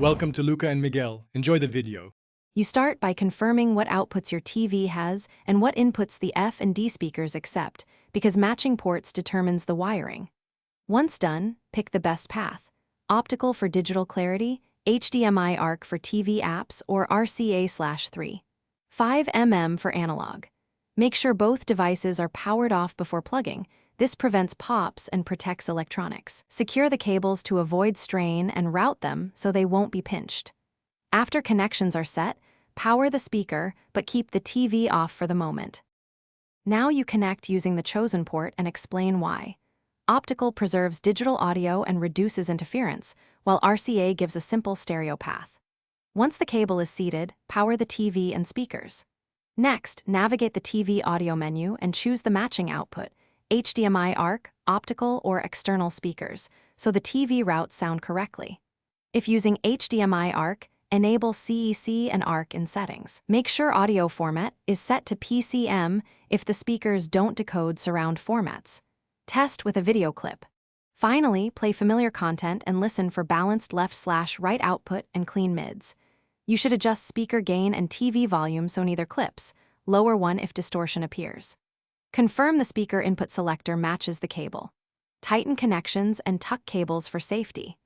Welcome to Luca and Miguel. Enjoy the video. You start by confirming what outputs your TV has and what inputs the F and D speakers accept, because matching ports determines the wiring. Once done, pick the best path: optical for digital clarity, HDMI ARC for TV apps, or RCA/3. 5 mm for analog. Make sure both devices are powered off before plugging. This prevents pops and protects electronics. Secure the cables to avoid strain and route them so they won't be pinched. After connections are set, power the speaker, but keep the TV off for the moment. Now you connect using the chosen port and explain why. Optical preserves digital audio and reduces interference, while RCA gives a simple stereo path. Once the cable is seated, power the TV and speakers. Next, navigate the TV audio menu and choose the matching output: HDMI ARC, optical, or external speakers, so the TV routes sound correctly. If using HDMI ARC, enable CEC and ARC in settings. Make sure audio format is set to PCM if the speakers don't decode surround formats. Test with a video clip. Finally, play familiar content and listen for balanced left/right output and clean mids. You should adjust speaker gain and TV volume so neither clips. Lower one if distortion appears. Confirm the speaker input selector matches the cable. Tighten connections and tuck cables for safety.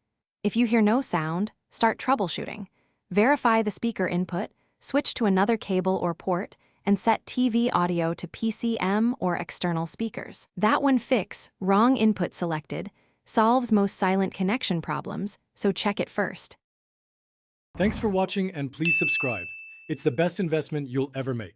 If you hear no sound, start troubleshooting. Verify the speaker input, switch to another cable or port, and set TV audio to PCM or external speakers. That one fix, wrong input selected, solves most silent connection problems, so check it first. Thanks for watching and please subscribe. It's the best investment you'll ever make.